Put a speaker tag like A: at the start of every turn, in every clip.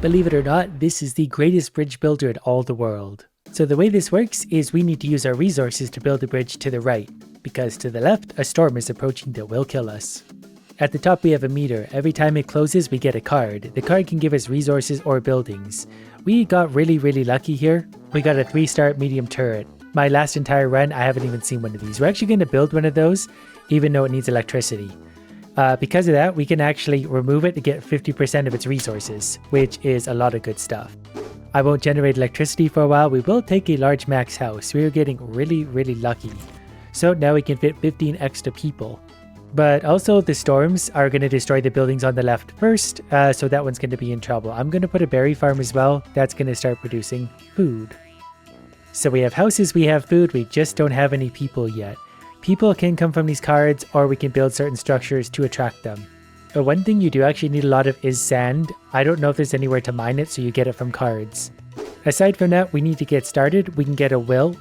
A: Believe it or not, this is the greatest bridge builder in all the world. So the way this works is we need to use our resources to build a bridge to the right, because to the left, a storm is approaching that will kill us. At the top we have a meter. Every time it closes we get a card. The card can give us resources or buildings. We got really lucky here. We got a 3-star medium turret. My last entire run I haven't even seen one of these. We're actually going to build one of those even though it needs electricity. Because of that we can actually remove it to get 50% of its resources, which is a lot of good stuff. I won't generate electricity for a while. We will take a large max house. We are getting really lucky. So now we can fit 15 extra people. But also the storms are going to destroy the buildings on the left first, so that one's going to be in trouble. I'm going to put a berry farm as well. That's going to start producing food. So we have houses, we have food, we just don't have any people yet. People can come from these cards, or we can build certain structures to attract them. One thing you do actually need a lot of is sand. I don't know if there's anywhere to mine it, so you get it from cards. Aside from that, we need to get started. We can get a well.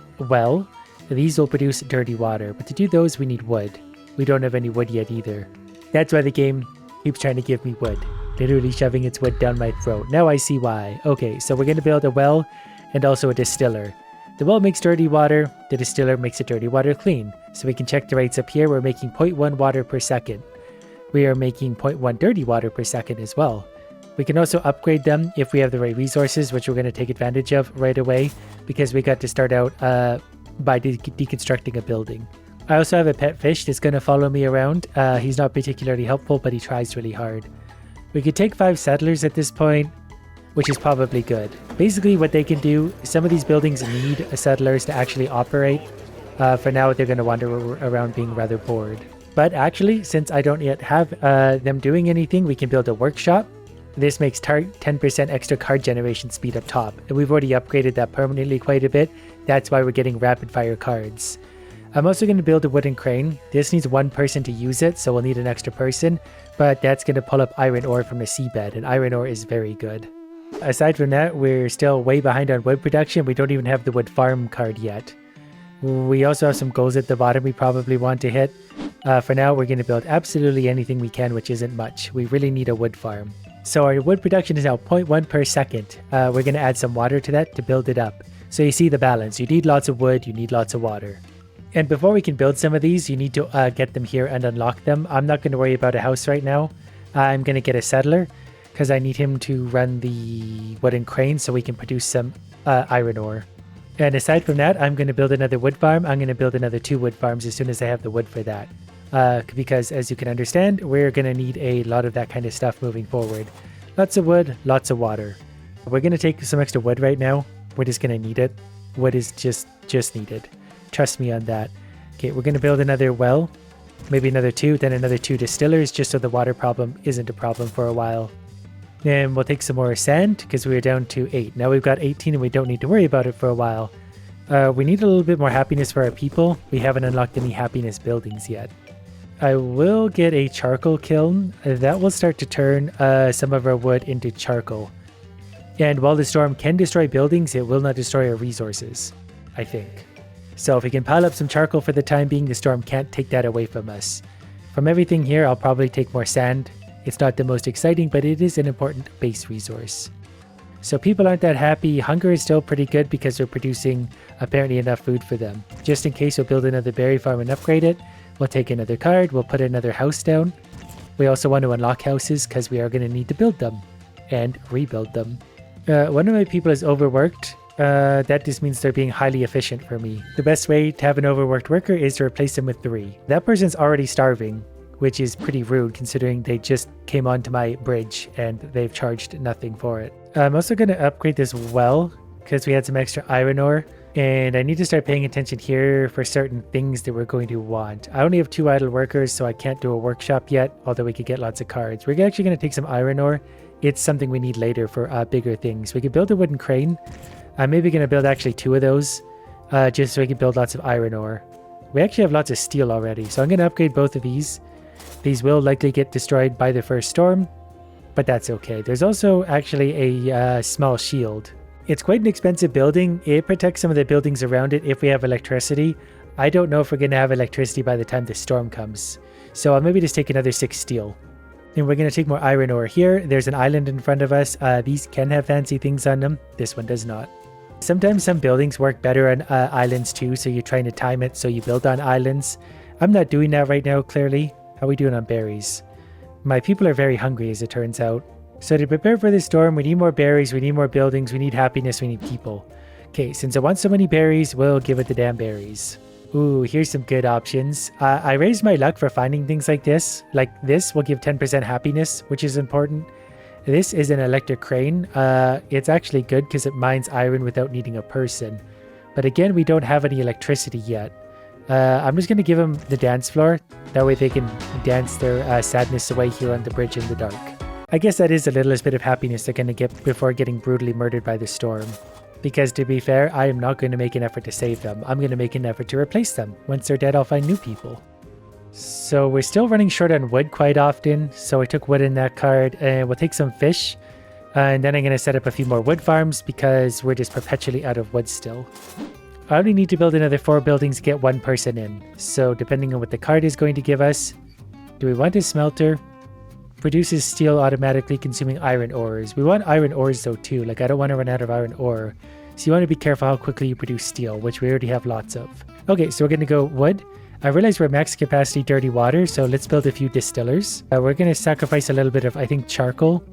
A: These will produce dirty water, but to do those we need wood. We don't have any wood yet either. That's why the game keeps trying to give me wood. Literally shoving its wood down my throat. Now I see why. Okay, so we're going to build a well and also a distiller. The well makes dirty water, the distiller makes the dirty water clean. So we can check the rates up here. We're making 0.1 water per second. We are making 0.1 dirty water per second as well. We can also upgrade them if we have the right resources, which we're going to take advantage of right away because we got to start out by deconstructing a building. I also have a pet fish that's going to follow me around. He's not particularly helpful, but he tries really hard. We could take 5 settlers at this point, which is probably good. Basically what they can do, some of these buildings need settlers to actually operate. For now, they're going to wander around being rather bored. But actually, since I don't yet have them doing anything, we can build a workshop. This makes 10% extra card generation speed up top. And we've already upgraded that permanently quite a bit. That's why we're getting rapid fire cards. I'm also going to build a wooden crane. This needs 1 person to use it, so we'll need an extra person. But that's going to pull up iron ore from the seabed, and iron ore is very good. Aside from that, we're still way behind on wood production. We don't even have the wood farm card yet. We also have some goals at the bottom we probably want to hit. For now, we're going to build absolutely anything we can, which isn't much. We really need a wood farm. So our wood production is now 0.1 per second. We're going to add some water to that to build it up. So you see the balance. You need lots of wood, you need lots of water. And before we can build some of these, you need to get them here and unlock them. I'm not going to worry about a house right now. I'm going to get a settler because I need him to run the wooden crane so we can produce some iron ore. And aside from that, I'm going to build another wood farm. I'm going to build another 2 wood farms as soon as I have the wood for that. Because as you can understand, we're going to need a lot of that kind of stuff moving forward. Lots of wood, lots of water. We're going to take some extra wood right now. We're just going to need it. Wood is just needed. Trust me on that. Okay, we're going to build another well. Maybe another 2, then another 2 distillers, just so the water problem isn't a problem for a while. And we'll take some more sand, because we were down to 8. Now we've got 18 and we don't need to worry about it for a while. We need a little bit more happiness for our people. We haven't unlocked any happiness buildings yet. I will get a charcoal kiln. That will start to turn some of our wood into charcoal. And while the storm can destroy buildings, it will not destroy our resources, I think. So if we can pile up some charcoal for the time being, the storm can't take that away from us. From everything here, I'll probably take more sand. It's not the most exciting, but it is an important base resource. So people aren't that happy. Hunger is still pretty good because we're producing apparently enough food for them. Just in case, we'll build another berry farm and upgrade it. We'll take another card. We'll put another house down. We also want to unlock houses because we are going to need to build them and rebuild them. One of my people is overworked. That just means they're being highly efficient for me. The best way to have an overworked worker is to replace them with 3. That person's already starving, which is pretty rude considering they just came onto my bridge and they've charged nothing for it. I'm also going to upgrade this well because we had some extra iron ore, and I need to start paying attention here for certain things that we're going to want. I only have 2 idle workers, so I can't do a workshop yet, although we could get lots of cards. We're actually going to take some iron ore. It's something we need later for bigger things. We could build a wooden crane. I'm maybe going to build actually 2 of those, just so we can build lots of iron ore. We actually have lots of steel already, so I'm going to upgrade both of these. These will likely get destroyed by the first storm, but that's okay. There's also actually a small shield. It's quite an expensive building. It protects some of the buildings around it if we have electricity. I don't know if we're going to have electricity by the time the storm comes, so I'll maybe just take another 6 steel. And we're going to take more iron ore here. There's an island in front of us. These can have fancy things on them. This one does not. Sometimes some buildings work better on islands too, so you're trying to time it so you build on islands. I'm not doing that right now, clearly. How are we doing on berries? My people are very hungry, as it turns out. So to prepare for the storm, we need more berries, we need more buildings, we need happiness, we need people. Okay, since I want so many berries, we'll give it the damn berries. Ooh, here's some good options. I raised my luck for finding things like this. Like this will give 10% happiness, which is important. This is an electric crane. It's actually good because it mines iron without needing a person. But again, we don't have any electricity yet. I'm just going to give them the dance floor. That way they can dance their sadness away here on the bridge in the dark. I guess that is the littlest bit of happiness they're going to get before getting brutally murdered by the storm. Because to be fair, I am not going to make an effort to save them. I'm going to make an effort to replace them. Once they're dead, I'll find new people. So we're still running short on wood quite often. So I took wood in that card and we'll take some fish. And then I'm going to set up a few more wood farms because we're just perpetually out of wood still. I only need to build another 4 buildings to get 1 person in. So depending on what the card is going to give us, do we want a smelter? Produces steel automatically consuming iron ores. We want iron ores though too. Like I don't want to run out of iron ore. So you want to be careful how quickly you produce steel, which we already have lots of. Okay, so we're going to go wood. I realize we're max capacity dirty water, so let's build a few distillers. We're going to sacrifice a little bit of, I think, charcoal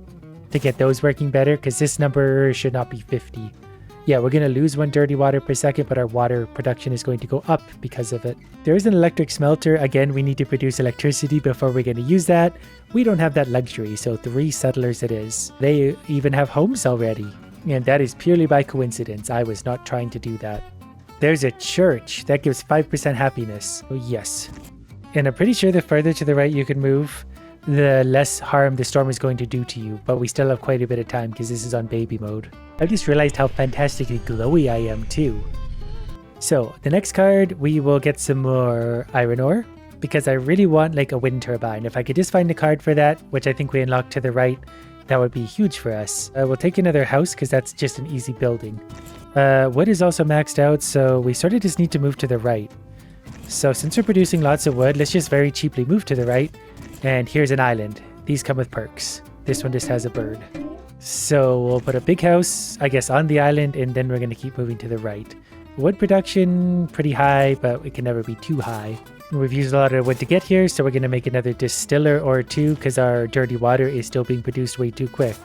A: to get those working better because this number should not be 50. Yeah, we're going to lose 1 dirty water per second, but our water production is going to go up because of it. There is an electric smelter. Again, we need to produce electricity before we're going to use that. We don't have that luxury, so 3 settlers it is. They even have homes already. And that is purely by coincidence. I was not trying to do that. There's a church. That gives 5% happiness. Oh, yes. And I'm pretty sure the further to the right you can move, the less harm the storm is going to do to you. But we still have quite a bit of time because this is on baby mode. I've just realized how fantastically glowy I am too. So the next card, we will get some more iron ore because I really want like a wind turbine. If I could just find a card for that, which I think we unlocked to the right, that would be huge for us. We'll take another house because that's just an easy building. Wood is also maxed out, so we sort of just need to move to the right. So since we're producing lots of wood, let's just very cheaply move to the right. And here's an island. These come with perks. This one just has a bird. So we'll put a big house, I guess, on the island, and then we're going to keep moving to the right. Wood production, pretty high, but it can never be too high. We've used a lot of wood to get here, so we're going to make another distiller or 2 because our dirty water is still being produced way too quick.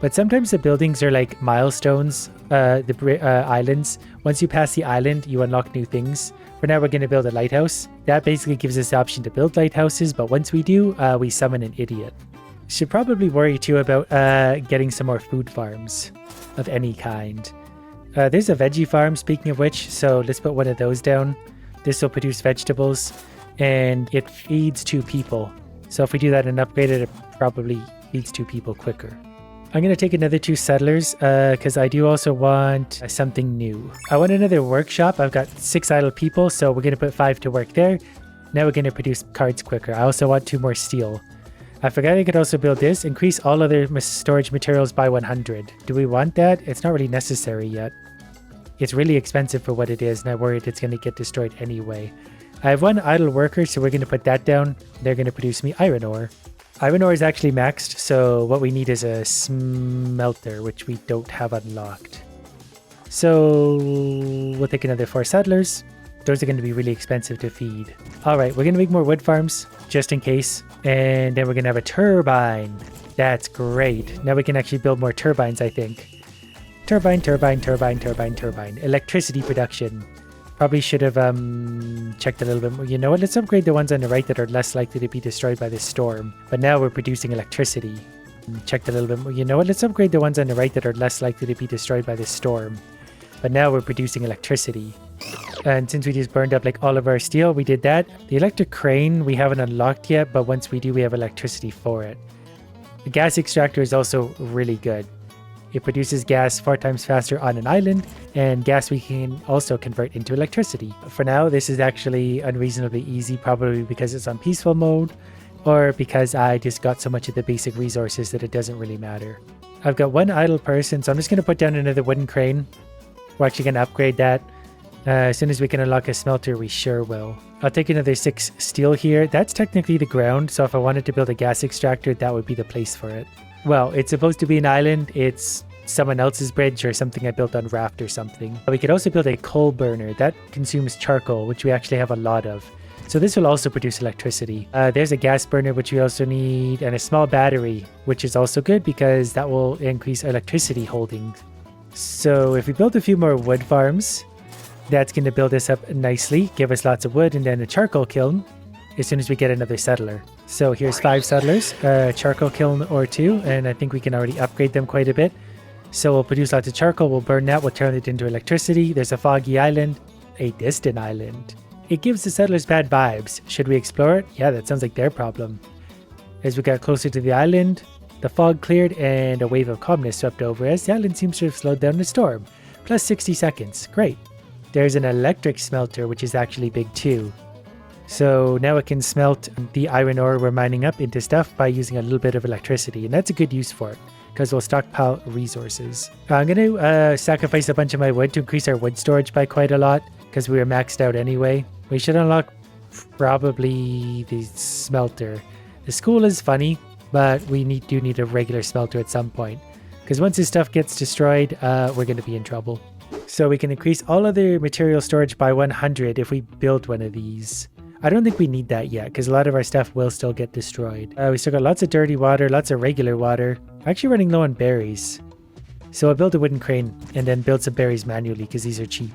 A: But sometimes the buildings are like milestones, islands. Once you pass the island, you unlock new things. For now, we're going to build a lighthouse. That basically gives us the option to build lighthouses, but once we do, we summon an idiot. Should probably worry too about getting some more food farms of any kind. There's a veggie farm, speaking of which, so let's put one of those down. This will produce vegetables, and it feeds 2 people. So if we do that and upgrade it, it probably feeds 2 people quicker. I'm going to take another 2 settlers because I do also want something new. I want another workshop. I've got 6 idle people, so we're going to put 5 to work there. Now we're going to produce cards quicker. I also want 2 more steel. I forgot I could also build this. Increase all other storage materials by 100. Do we want that? It's not really necessary yet. It's really expensive for what it is, and I'm worried it's going to get destroyed anyway. I have 1 idle worker, so we're going to put that down. They're going to produce me iron ore. Iron ore is actually maxed, so what we need is a smelter, which we don't have unlocked. So we'll take another 4 settlers. Those are going to be really expensive to feed. Alright, we're going to make more wood farms, just in case. And then we're going to have a turbine. That's great. Now we can actually build more turbines, I think. Turbine, turbine, turbine, turbine, turbine. Electricity production. Probably should have checked a little bit more. You know what? Let's upgrade the ones on the right that are less likely to be destroyed by this storm. But now we're producing electricity. Checked a little bit more. You know what? Let's upgrade the ones on the right that are less likely to be destroyed by this storm. But now we're producing electricity. And since we just burned up like all of our steel, we did that. The electric crane we haven't unlocked yet, but once we do, we have electricity for it. The gas extractor is also really good. It produces gas 4 times faster on an island, and gas we can also convert into electricity. For now, this is actually unreasonably easy, probably because it's on peaceful mode, or because I just got so much of the basic resources that it doesn't really matter. I've got 1 idle person, so I'm just going to put down another wooden crane. We're actually going to upgrade that. As soon as we can unlock a smelter, we sure will. I'll take another 6 steel here. That's technically the ground, so if I wanted to build a gas extractor, that would be the place for it. Well, it's supposed to be an island. It's someone else's bridge or something I built on raft or something. We could also build a coal burner. That consumes charcoal, which we actually have a lot of. So this will also produce electricity. There's a gas burner, which we also need, and a small battery, which is also good because that will increase electricity holding. So if we build a few more wood farms, that's going to build us up nicely, give us lots of wood, and then a charcoal kiln as soon as we get another settler. So here's 5 settlers, charcoal kiln or 2, and I think we can already upgrade them quite a bit. So we'll produce lots of charcoal, we'll burn that, we'll turn it into electricity. There's a foggy island, a distant island. It gives the settlers bad vibes. Should we explore it? Yeah, that sounds like their problem. As we got closer to the island, the fog cleared and a wave of calmness swept over us. The island seems to have slowed down the storm. Plus 60 seconds. Great. There's an electric smelter, which is actually big too. So now it can smelt the iron ore we're mining up into stuff by using a little bit of electricity. And that's a good use for it, because we'll stockpile resources. I'm going to sacrifice a bunch of my wood to increase our wood storage by quite a lot, because we were maxed out anyway. We should unlock probably the smelter. The school is funny, but we do need a regular smelter at some point. Because once this stuff gets destroyed, we're going to be in trouble. So we can increase all other material storage by 100 if we build one of these. I don't think we need that yet, because a lot of our stuff will still get destroyed. We still got lots of dirty water, lots of regular water. We're actually running low on berries. So I'll build a wooden crane and then build some berries manually, because these are cheap.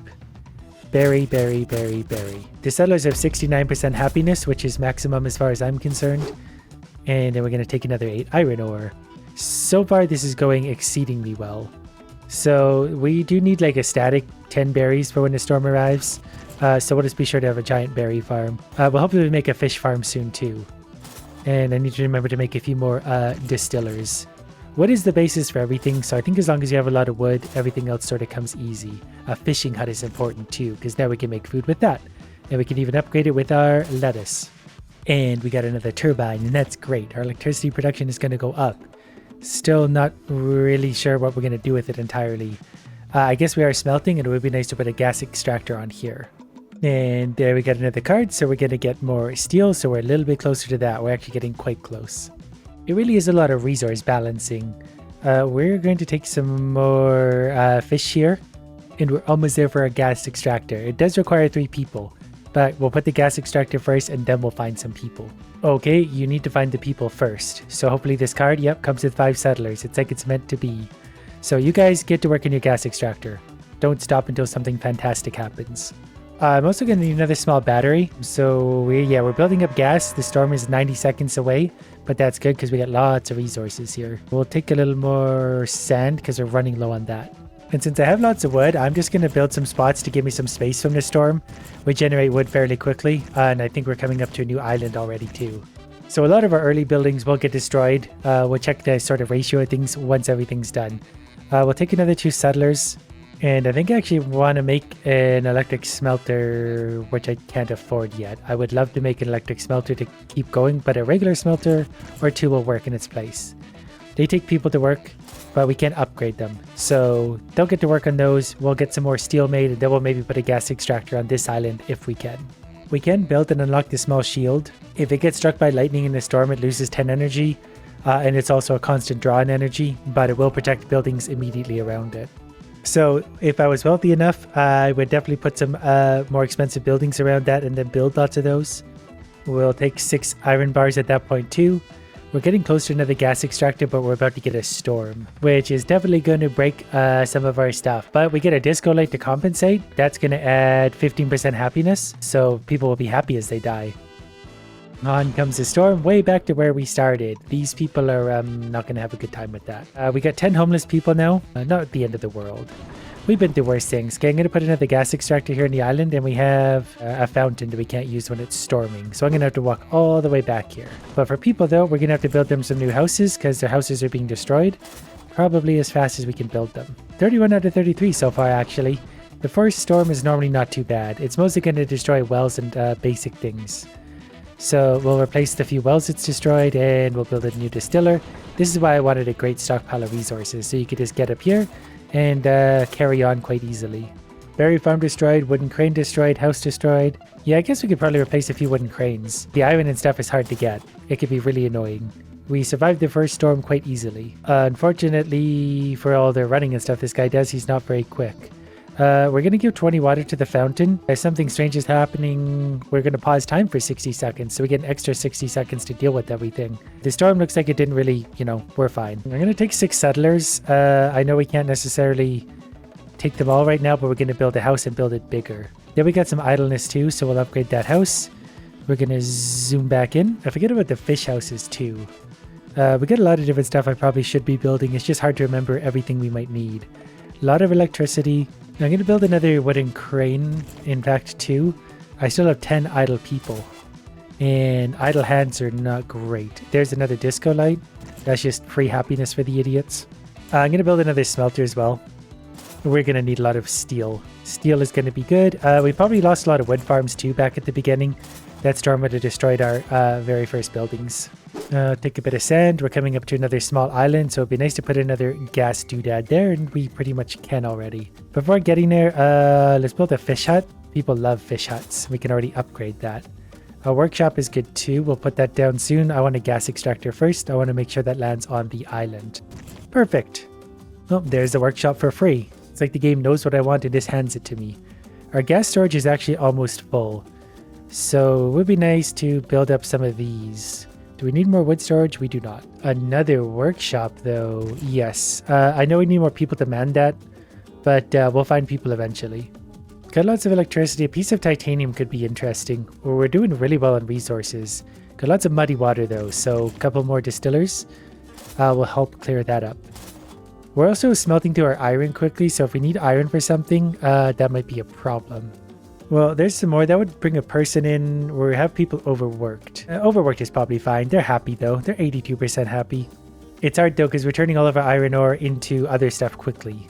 A: Berry, berry, berry, berry. The settlers have 69% happiness, which is maximum as far as I'm concerned. And then we're going to take another 8 iron ore. So far, this is going exceedingly well. So we do need like a static 10 berries for when the storm arrives. So we'll just be sure to have a giant berry farm. We'll hopefully make a fish farm soon too. And I need to remember to make a few more distillers. Wood is the basis for everything, so I think as long as you have a lot of wood, everything else sort of comes easy. A fishing hut is important too, because now we can make food with that. And we can even upgrade it with our lettuce. And we got another turbine, and that's great. Our electricity production is going to go up. Still not really sure what we're going to do with it entirely. I guess we are smelting, and it would be nice to put a gas extractor on here. And there we got another card, so we're going to get more steel, so we're a little bit closer to that. We're actually getting quite close. It really is a lot of resource balancing. We're going to take some more fish here, and we're almost there for a gas extractor. It does require 3 people, but we'll put the gas extractor first, and then we'll find some people. Okay, you need to find the people first. So hopefully this card, yep, comes with 5 settlers. It's like it's meant to be. So you guys get to work on your gas extractor. Don't stop until something fantastic happens. I'm also going to need another small battery. So we're building up gas. The storm is 90 seconds away, but that's good because we got lots of resources here. We'll take a little more sand because we're running low on that. And since I have lots of wood, I'm just going to build some spots to give me some space from the storm. We generate wood fairly quickly, and I think we're coming up to a new island already too. So a lot of our early buildings will get destroyed. We'll check the sort of ratio of things once everything's done. We'll take another 2 settlers. And I think I actually want to make an electric smelter, which I can't afford yet. I would love to make an electric smelter to keep going, but a regular smelter or 2 will work in its place. They take people to work, but we can't upgrade them. So they'll get to work on those. We'll get some more steel made, and then we'll maybe put a gas extractor on this island if we can. We can build and unlock the small shield. If it gets struck by lightning in a storm, it loses 10 energy, and it's also a constant draw in energy, but it will protect buildings immediately around it. So if I was wealthy enough, I would definitely put some more expensive buildings around that and then build lots of those. We'll take 6 iron bars at that point too. We're getting close to another gas extractor, but we're about to get a storm, which is definitely going to break some of our stuff. But we get a disco light to compensate. That's going to add 15% happiness, so people will be happy as they die. On comes the storm, way back to where we started. These people are not going to have a good time with that. We got 10 homeless people now. Not at the end of the world. We've been through worse things. Okay, I'm going to put another gas extractor here in the island, and we have a fountain that we can't use when it's storming. So I'm going to have to walk all the way back here. But for people, though, we're going to have to build them some new houses because their houses are being destroyed. Probably as fast as we can build them. 31 out of 33 so far, actually. The first storm is normally not too bad. It's mostly going to destroy wells and basic things. So we'll replace the few wells it's destroyed, and we'll build a new distiller. This is why I wanted a great stockpile of resources, so you could just get up here and carry on quite easily. Berry farm destroyed, wooden crane destroyed, house destroyed. Yeah, I guess we could probably replace a few wooden cranes. The iron and stuff is hard to get. It could be really annoying. We survived the first storm quite easily. Unfortunately, for all the running and stuff this guy does, he's not very quick. We're going to give 20 water to the fountain. If something strange is happening, we're going to pause time for 60 seconds. So we get an extra 60 seconds to deal with everything. The storm looks like it didn't really, we're fine. I'm going to take 6 settlers. I know we can't necessarily take them all right now, but we're going to build a house and build it bigger. Then we got some idleness too, so we'll upgrade that house. We're going to zoom back in. I forget about the fish houses too. We got a lot of different stuff I probably should be building. It's just hard to remember everything we might need. A lot of electricity. I'm going to build another wooden crane, in fact 2. I still have 10 idle people. And idle hands are not great. There's another disco light. That's just free happiness for the idiots. I'm going to build another smelter as well. We're going to need a lot of steel. Steel is going to be good. We probably lost a lot of wood farms too back at the beginning. That storm would have destroyed our very first buildings. Take a bit of sand. We're coming up to another small island, so it'd be nice to put another gas doodad there, and we pretty much can already. Before getting there, let's build a fish hut. People love fish huts. We can already upgrade that. A workshop is good too. We'll put that down soon. I want a gas extractor first. I want to make sure that lands on the island. Perfect. Oh, there's the workshop for free. It's like the game knows what I want and just hands it to me. Our gas storage is actually almost full. So it would be nice to build up some of these. Do we need more wood storage? We do not. Another workshop though. Yes. I know we need more people to man that, but we'll find people eventually. Got lots of electricity. A piece of titanium could be interesting. We're doing really well on resources. Got lots of muddy water though, so a couple more distillers will help clear that up. We're also smelting through our iron quickly, so if we need iron for something, that might be a problem. Well, there's some more. That would bring a person in where we have people overworked. Overworked is probably fine. They're happy though. They're 82% happy. It's hard though because we're turning all of our iron ore into other stuff quickly.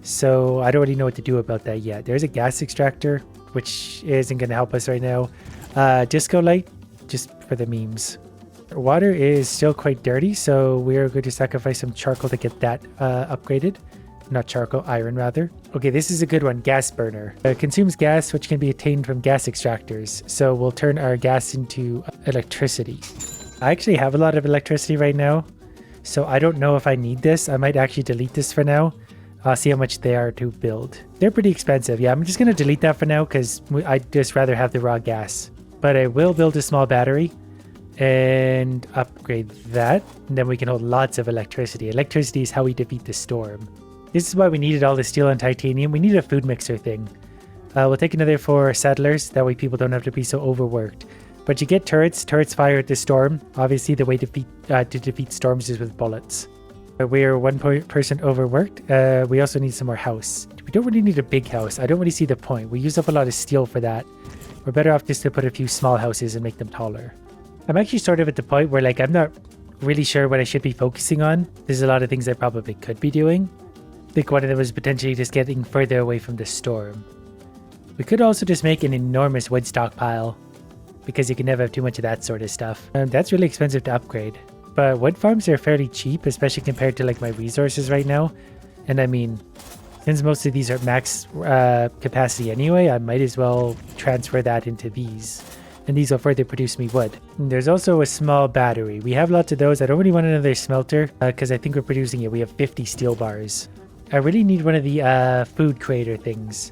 A: So I don't really know what to do about that yet. There's a gas extractor, which isn't going to help us right now. Disco light, just for the memes. Water is still quite dirty, so we're going to sacrifice some charcoal to get that upgraded. Not charcoal, iron rather. Okay, this is a good one. Gas burner. It consumes gas, which can be obtained from gas extractors. So we'll turn our gas into electricity. I actually have a lot of electricity right now, so I don't know if I need this. I might actually delete this for now. I'll see how much they are to build. They're pretty expensive. Yeah, I'm just going to delete that for now because I'd just rather have the raw gas. But I will build a small battery and upgrade that. And then we can hold lots of electricity. Electricity is how we defeat the storm. This is why we needed all the steel and titanium. We need a food mixer thing. We'll take another 4 settlers. That way people don't have to be so overworked. But you get turrets. Turrets fire at the storm. Obviously, the way to defeat storms is with bullets. We're one person overworked. We also need some more house. We don't really need a big house. I don't really see the point. We use up a lot of steel for that. We're better off just to put a few small houses and make them taller. I'm actually sort of at the point where I'm not really sure what I should be focusing on. There's a lot of things I probably could be doing. I think one of them was potentially just getting further away from the storm. We could also just make an enormous wood stockpile, because you can never have too much of that sort of stuff. That's really expensive to upgrade. But wood farms are fairly cheap, especially compared to my resources right now. And I mean, since most of these are max capacity anyway, I might as well transfer that into these. And these will further produce me wood. And there's also a small battery. We have lots of those. I don't really want another smelter because I think we're producing it. We have 50 steel bars. I really need one of the food creator things.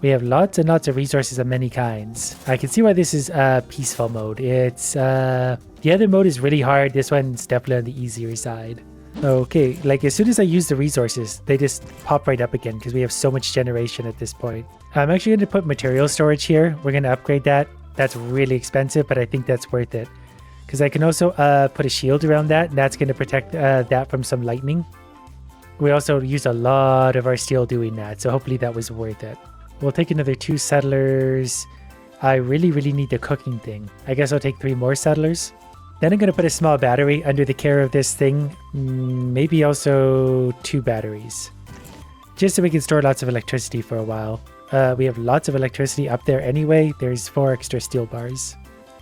A: We have lots and lots of resources of many kinds. I can see why this is peaceful mode. It's the other mode is really hard. This one's definitely on the easier side. Okay, as soon as I use the resources, they just pop right up again because we have so much generation at this point. I'm actually going to put material storage here. We're going to upgrade that. That's really expensive, but I think that's worth it. Because I can also put a shield around that, and that's going to protect that from some lightning. We also use a lot of our steel doing that, so hopefully that was worth it. We'll take another 2 settlers. I really need the cooking thing. I guess I'll take 3 more settlers. Then I'm going to put a small battery under the care of this thing. Maybe also 2 batteries. Just so we can store lots of electricity for a while. We have lots of electricity up there anyway. There's 4 extra steel bars.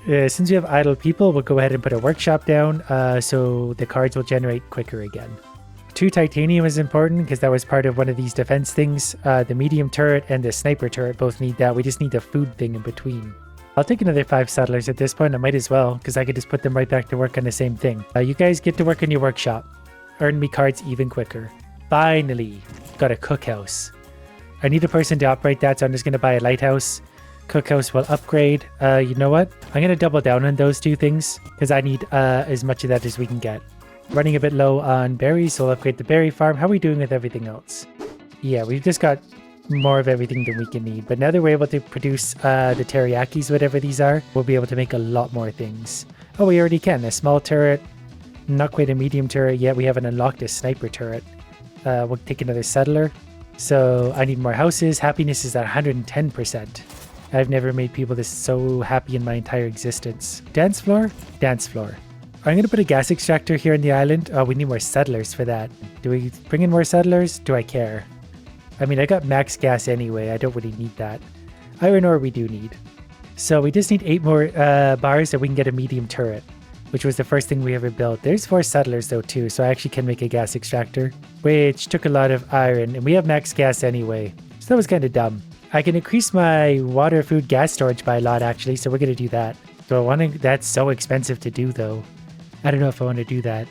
A: Since we have idle people, we'll go ahead and put a workshop down so the cards will generate quicker again. 2 titanium is important because that was part of one of these defense things. The medium turret and the sniper turret both need that. We just need the food thing in between. I'll take another 5 settlers at this point. I might as well because I could just put them right back to work on the same thing. You guys get to work in your workshop. Earn me cards even quicker. Finally, got a cookhouse. I need a person to operate that, so I'm just going to buy a lighthouse. Cookhouse will upgrade. You know what? I'm going to double down on those 2 things because I need as much of that as we can get. Running a bit low on berries, so we'll upgrade the berry farm. How are we doing with everything else? Yeah, we've just got more of everything than we can need. But now that we're able to produce the teriyakis, whatever these are, we'll be able to make a lot more things. Oh, we already can. A small turret. Not quite a medium turret yet. We haven't unlocked a sniper turret. We'll take another settler. So I need more houses. Happiness is at 110%. I've never made people this so happy in my entire existence. Dance floor? Dance floor. I'm going to put a gas extractor here on the island. Oh, we need more settlers for that. Do we bring in more settlers? Do I care? I mean, I got max gas anyway. I don't really need that. Iron ore we do need. So we just need 8 more bars so we can get a medium turret, which was the first thing we ever built. There's 4 settlers though too, so I actually can make a gas extractor, which took a lot of iron, and we have max gas anyway. So that was kind of dumb. I can increase my water, food, gas storage by a lot actually, so we're going to do that. So I want to, that's so expensive to do though. I don't know if I want to do that.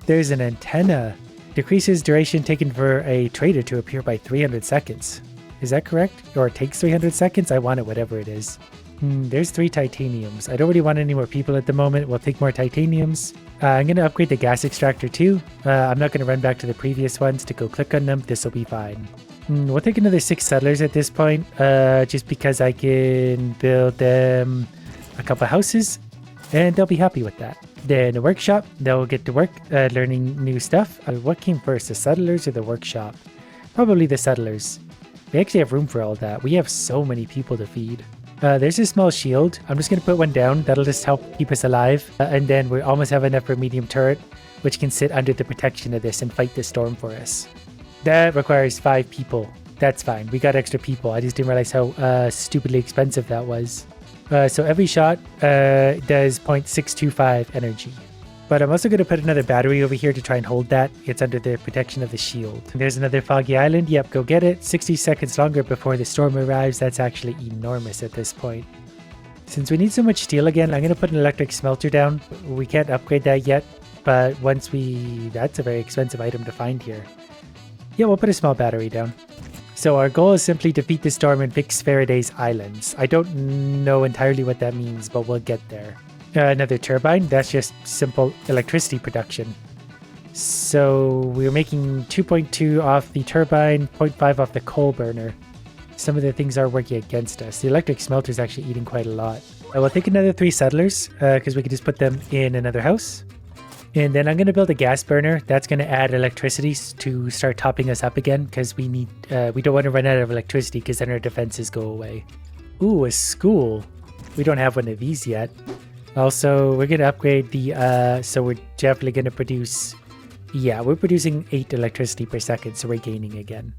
A: There's an antenna. Decreases duration taken for a trader to appear by 300 seconds. Is that correct? Or it takes 300 seconds? I want it, whatever it is. There's 3 titaniums. I don't really want any more people at the moment. We'll take more titaniums. I'm going to upgrade the gas extractor too. I'm not going to run back to the previous ones to go click on them. This will be fine. We'll take another 6 settlers at this point, just because I can build them a couple houses and they'll be happy with that. Then the workshop, they'll get to work learning new stuff. What came first, the settlers or the workshop? Probably the settlers. We actually have room for all that. We have so many people to feed. There's a small shield. I'm just going to put one down. That'll just help keep us alive. And then we almost have enough for a medium turret, which can sit under the protection of this and fight the storm for us. That requires 5 people. That's fine. We got extra people. I just didn't realize how stupidly expensive that was. So every shot does 0.625 energy. But I'm also going to put another battery over here to try and hold that. It's under the protection of the shield. There's another foggy island. Yep, go get it. 60 seconds longer before the storm arrives. That's actually enormous at this point. Since we need so much steel again, I'm going to put an electric smelter down. We can't upgrade that yet, but once we... That's a very expensive item to find here. Yeah, we'll put a small battery down. So our goal is simply defeat the storm and fix Faraday's islands. I don't know entirely what that means, but we'll get there. Another turbine, that's just simple electricity production. So we're making 2.2 off the turbine, 0.5 off the coal burner. Some of the things are working against us. The electric smelter is actually eating quite a lot. We'll take another 3 settlers because we can just put them in another house. And then I'm going to build a gas burner. That's going to add electricity to start topping us up again because we need, we don't want to run out of electricity because then our defenses go away. Ooh, a school. We don't have one of these yet. Also, we're going to upgrade the, so we're definitely going to produce, yeah, we're producing 8 electricity per second, so we're gaining again.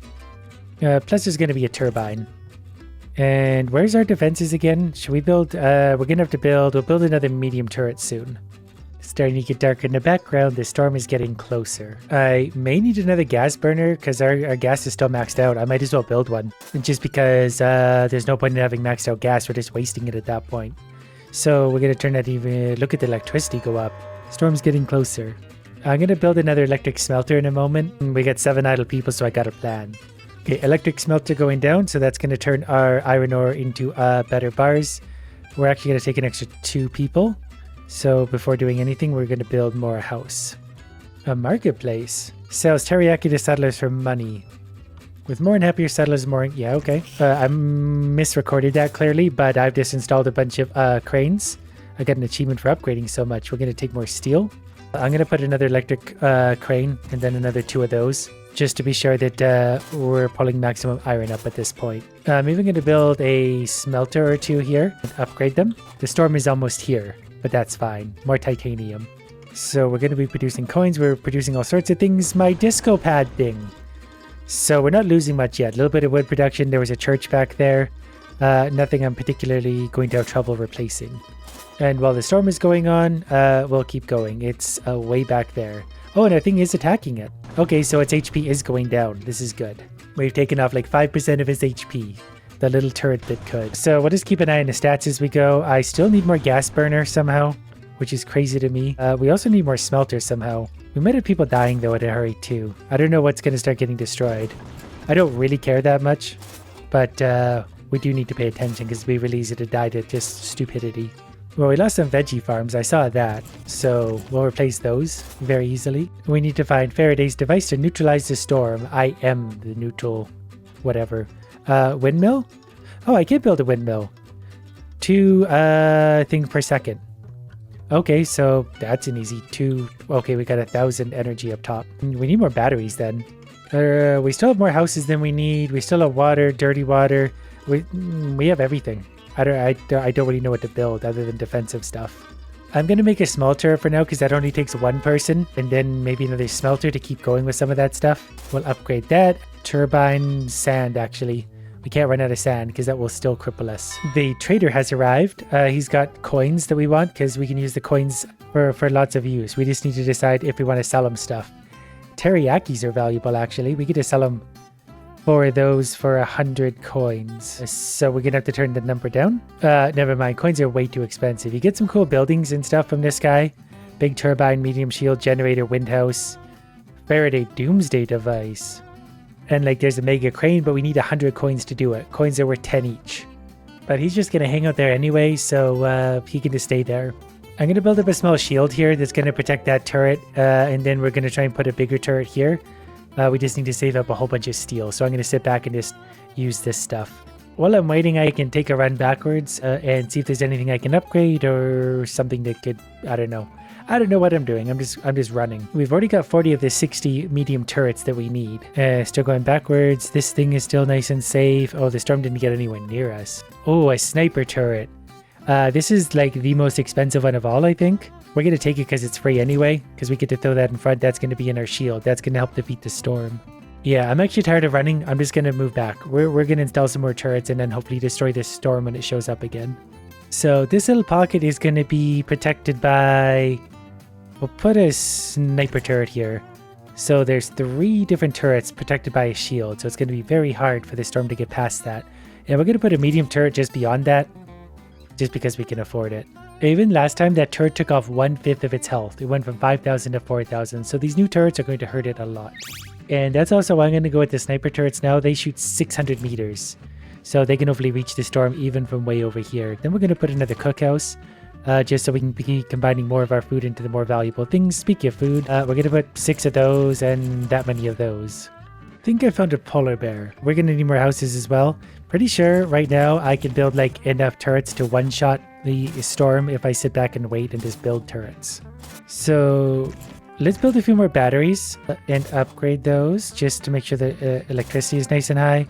A: Plus there's going to be a turbine. And where's our defenses again? Should we build, we're going to have to build, we'll build another medium turret soon. Starting to get darker in the background, the storm is getting closer. I may need another gas burner because our gas is still maxed out. I might as well build one. Just because there's no point in having maxed out gas, we're just wasting it at that point. So we're going to turn that even, look at the electricity go up. Storm's getting closer. I'm going to build another electric smelter in a moment. We got 7 idle people, so I got a plan. Okay, electric smelter going down, so that's going to turn our iron ore into better bars. We're actually going to take an extra 2 people. So before doing anything, we're going to build more house. A marketplace. Sells teriyaki to settlers for money. With more and happier settlers, more... Yeah, okay. I misrecorded that clearly, but I've just installed a bunch of cranes. I got an achievement for upgrading so much. We're going to take more steel. I'm going to put another electric crane and then another 2 of those, just to be sure that we're pulling maximum iron up at this point. I'm even going to build a smelter or 2 here and upgrade them. The storm is almost here, but that's fine. More titanium. So we're going to be producing coins. We're producing all sorts of things. My disco pad thing. So we're not losing much yet. A little bit of wood production. There was a church back there. Nothing I'm particularly going to have trouble replacing. And while the storm is going on, we'll keep going. It's way back there. Oh, and our thing is attacking it. Okay, so its HP is going down. This is good. We've taken off like 5% of its HP. The little turret that could. So we'll just keep an eye on the stats as we go. I still need more gas burner somehow, which is crazy to me. We also need more smelters somehow. We might have people dying though at a hurry too. I don't know what's going to start getting destroyed. I don't really care that much, but we do need to pay attention because it'd be really easy to die to just stupidity. Well, we lost some veggie farms. I saw that. So we'll replace those very easily. We need to find Faraday's device to neutralize the storm. I am the neutral whatever. Windmill? Oh, I can build a windmill. 2 things per second. Okay, so that's an easy 2. Okay, we got 1,000 energy up top. We need more batteries then. We still have more houses than we need. We still have water, dirty water. We have everything. I don't really know what to build other than defensive stuff. I'm going to make a smelter for now because that only takes 1 person. And then maybe another smelter to keep going with some of that stuff. We'll upgrade that. Turbine, sand actually. We can't run out of sand because that will still cripple us. The trader has arrived. He's got coins that we want because we can use the coins for lots of use. We just need to decide if we want to sell them stuff. Teriyakis are valuable actually. We get to sell them for those for 100 coins. So we're going to have to turn the number down. Never mind. Coins are way too expensive. You get some cool buildings and stuff from this guy. Big turbine, medium shield, generator, wind house. Faraday doomsday device. And like there's a mega crane, but we need 100 coins to do it. Coins are worth 10 each. But he's just going to hang out there anyway, so he can just stay there. I'm going to build up a small shield here that's going to protect that turret. And then we're going to try and put a bigger turret here. We just need to save up a whole bunch of steel. So I'm going to sit back and just use this stuff. While I'm waiting, I can take a run backwards and see if there's anything I can upgrade or something that could, I don't know. I don't know what I'm doing. I'm just running. We've already got 40 of the 60 medium turrets that we need. Still going backwards. This thing is still nice and safe. Oh, the storm didn't get anywhere near us. Oh, a sniper turret. This is like the most expensive one of all, I think. We're going to take it because it's free anyway, because we get to throw that in front. That's going to be in our shield. That's going to help defeat the storm. Yeah, I'm actually tired of running. I'm just going to move back. We're going to install some more turrets and then hopefully destroy this storm when it shows up again. So this little pocket is going to be protected by... We'll put a sniper turret here. So there's 3 different turrets protected by a shield. So it's going to be very hard for the storm to get past that. And we're going to put a medium turret just beyond that. Just because we can afford it. Even last time that turret took off 1/5 of its health. It went from 5,000 to 4,000. So these new turrets are going to hurt it a lot. And that's also why I'm going to go with the sniper turrets now. They shoot 600 meters. So they can hopefully reach the storm even from way over here. Then we're going to put another cookhouse. Just so we can be combining more of our food into the more valuable things. Speaking of food, we're going to put 6 of those and that many of those. I think I found a polar bear. We're going to need more houses as well. Pretty sure right now I can build like enough turrets to one-shot the storm if I sit back and wait and just build turrets. So let's build a few more batteries and upgrade those just to make sure the electricity is nice and high.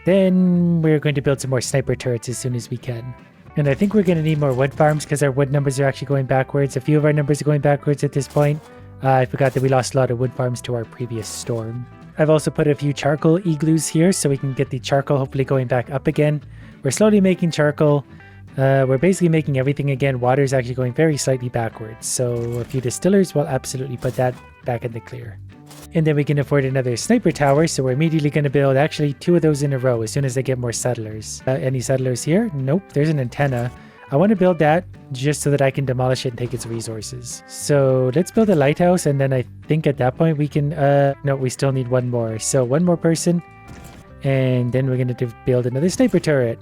A: Then we're going to build some more sniper turrets as soon as we can. And I think we're going to need more wood farms because our wood numbers are actually going backwards. A few of our numbers are going backwards at this point. I forgot that we lost a lot of wood farms to our previous storm. I've also put a few charcoal igloos here so we can get the charcoal hopefully going back up again. We're slowly making charcoal. We're basically making everything again. Water is actually going very slightly backwards. So a few distillers will absolutely put that back in the clear. And then we can afford another sniper tower, so we're immediately going to build actually 2 of those in a row as soon as I get more settlers. Any settlers here? Nope, there's an antenna. I want to build that just so that I can demolish it and take its resources. So let's build a lighthouse, and then I think at that point we can... no, we still need 1 more. So 1 more person, and then we're going to build another sniper turret.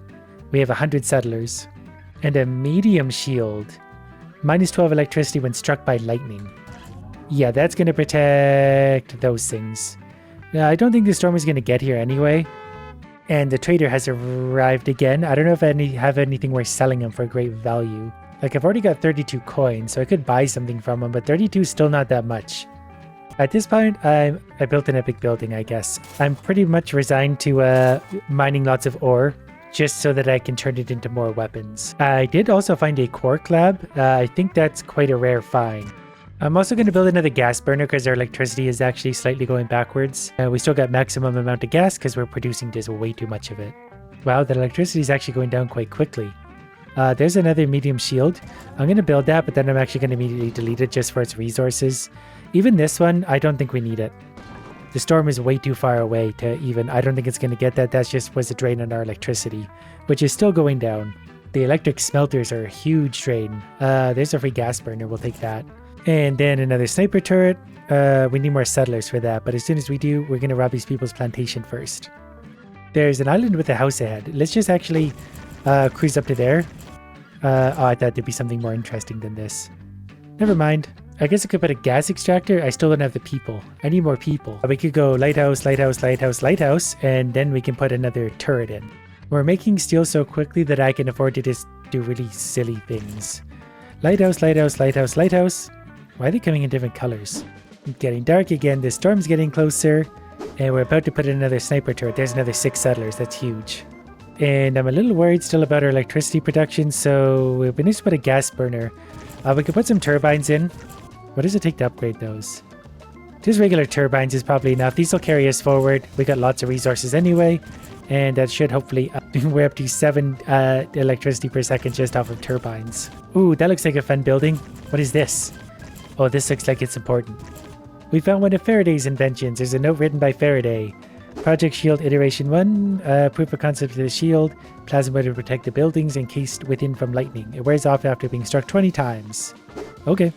A: We have 100 settlers. And a medium shield. Minus 12 electricity when struck by lightning. Yeah, that's going to protect those things. Now, I don't think the storm is going to get here anyway. And the trader has arrived again. I don't know if I have anything worth selling him for great value. Like, I've already got 32 coins, so I could buy something from him, but 32 is still not that much. At this point, I built an epic building, I guess. I'm pretty much resigned to mining lots of ore, just so that I can turn it into more weapons. I did also find a quark lab. I think that's quite a rare find. I'm also going to build another gas burner because our electricity is actually slightly going backwards. We still got maximum amount of gas because we're producing just way too much of it. Wow, the electricity is actually going down quite quickly. There's another medium shield. I'm going to build that, but then I'm actually going to immediately delete it just for its resources. Even this one, I don't think we need it. The storm is way too far away to even, I don't think it's going to get that. That just was a drain on our electricity, which is still going down. The electric smelters are a huge drain. There's a free gas burner, we'll take that. And then another sniper turret. We need more settlers for that, but as soon as we do, we're going to rob these people's plantation first. There's an island with a house ahead. Let's just actually cruise up to there. Oh, I thought there'd be something more interesting than this. Never mind. I guess I could put a gas extractor. I still don't have the people. I need more people. We could go lighthouse, lighthouse, lighthouse, lighthouse, and then we can put another turret in. We're making steel so quickly that I can afford to just do really silly things. Lighthouse, lighthouse, lighthouse, lighthouse. Why are they coming in different colors? It's getting dark again. The storm's getting closer. And we're about to put in another sniper turret. There's another 6 settlers. That's huge. And I'm a little worried still about our electricity production, so we need to put a gas burner. We could put some turbines in. What does it take to upgrade those? Just regular turbines is probably enough. These will carry us forward. We got lots of resources anyway. And that should hopefully... we're up to 7 electricity per second just off of turbines. Ooh, that looks like a fun building. What is this? Oh, this looks like it's important. We found one of Faraday's inventions. There's a note written by Faraday. Project Shield Iteration 1. Proof of concept of the shield. Plasma to protect the buildings encased within from lightning. It wears off after being struck 20 times. Okay.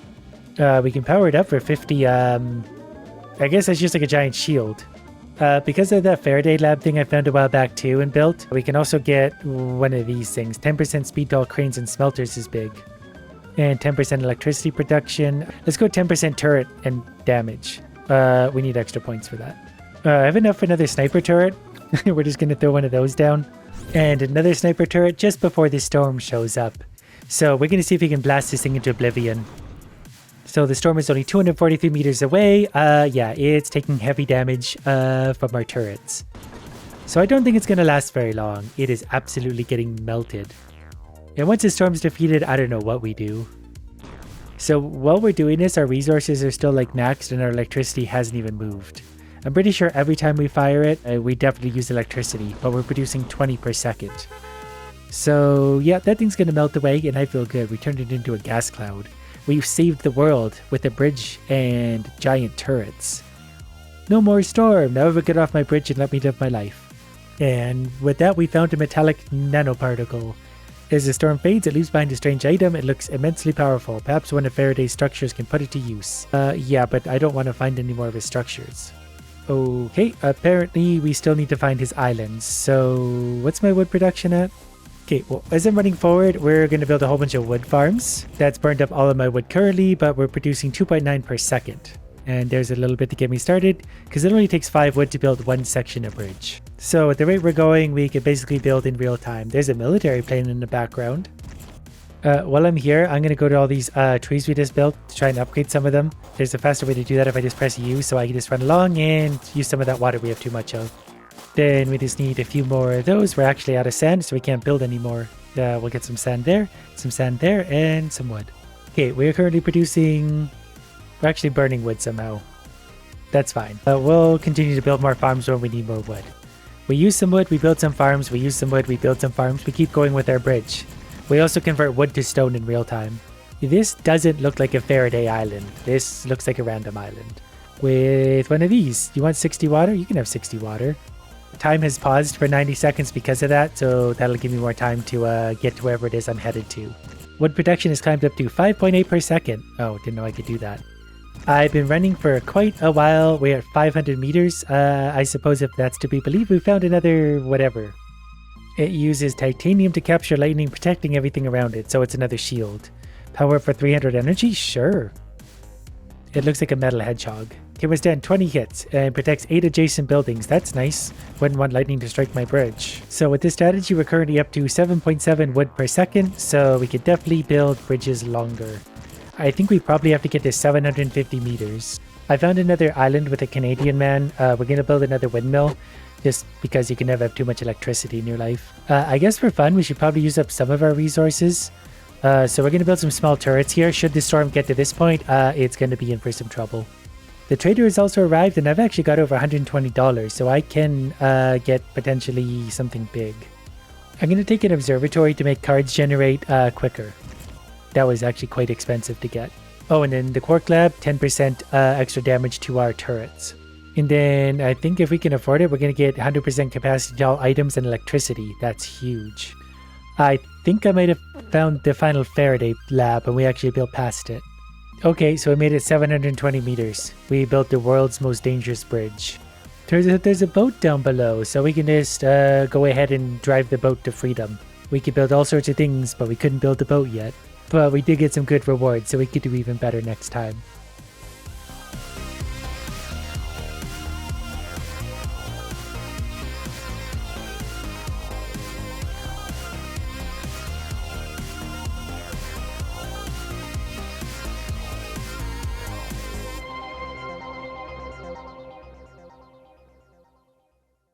A: We can power it up for 50. I guess that's just like a giant shield. Because of that Faraday lab thing I found a while back too and built, we can also get one of these things. 10% speed to all cranes and smelters is big. And 10% electricity production. Let's go 10% turret and damage. We need extra points for that. I have enough for another sniper turret. We're just going to throw one of those down. And another sniper turret just before the storm shows up. So we're going to see if we can blast this thing into oblivion. So the storm is only 243 meters away. Yeah, it's taking heavy damage from our turrets. So I don't think it's going to last very long. It is absolutely getting melted. And once the storm's defeated, I don't know what we do. So while we're doing this, our resources are still like maxed and our electricity hasn't even moved. I'm pretty sure every time we fire it, we definitely use electricity, but we're producing 20 per second. So yeah, that thing's going to melt away and I feel good. We turned it into a gas cloud. We've saved the world with a bridge and giant turrets. No more storm. Now ever get off my bridge and let me live my life. And with that, we found a metallic nanoparticle. As the storm fades, it leaves behind a strange item. It looks immensely powerful. Perhaps one of Faraday's structures can put it to use. Yeah, but I don't want to find any more of his structures. Okay, apparently we still need to find his islands. So what's my wood production at? Okay, well, as I'm running forward, we're going to build a whole bunch of wood farms. That's burned up all of my wood currently, but we're producing 2.9 per second. And there's a little bit to get me started, because it only takes 5 wood to build one section of bridge. So at the rate we're going, we could basically build in real time. There's a military plane in the background. While I'm here, I'm going to go to all these trees we just built to try and upgrade some of them. There's a faster way to do that if I just press U, so I can just run along and use some of that water we have too much of. Then we just need a few more of those. We're actually out of sand, so we can't build anymore. We'll get some sand there, and some wood. Okay, we're currently producing... We're actually burning wood somehow. That's fine. We'll continue to build more farms when we need more wood. We use some wood, we build some farms, we use some wood, we build some farms. We keep going with our bridge. We also convert wood to stone in real time. This doesn't look like a Faraday island. This looks like a random island. With one of these. You want 60 water? You can have 60 water. Time has paused for 90 seconds because of that, so that'll give me more time to get to wherever it is I'm headed to. Wood production has climbed up to 5.8 per second. Oh, didn't know I could do that. I've been running for quite a while. We're at 500 meters. I suppose if that's to be believed, we found another whatever. It uses titanium to capture lightning, protecting everything around it, so it's another shield. Power for 300 energy? Sure. It looks like a metal hedgehog. Can withstand 20 hits and protects 8 adjacent buildings. That's nice. Wouldn't want lightning to strike my bridge. So with this strategy, we're currently up to 7.7 wood per second, so we could definitely build bridges longer. I think we probably have to get to 750 meters. I found another island with a Canadian man. We're going to build another windmill, just because you can never have too much electricity in your life. I guess for fun, we should probably use up some of our resources. So we're going to build some small turrets here. Should the storm get to this point, it's going to be in for some trouble. The trader has also arrived, and I've actually got over $120, so I can get potentially something big. I'm going to take an observatory to make cards generate quicker. That was actually quite expensive to get. Oh, and then the Quark Lab, 10% extra damage to our turrets. And then I think if we can afford it, we're going to get 100% capacity to all items and electricity. That's huge. I think I might have found the final Faraday lab and we actually built past it. Okay, so we made it 720 meters. We built the world's most dangerous bridge. Turns out there's a boat down below, so we can just go ahead and drive the boat to freedom. We could build all sorts of things, but we couldn't build the boat yet. But we did get some good rewards, so we could do even better next time.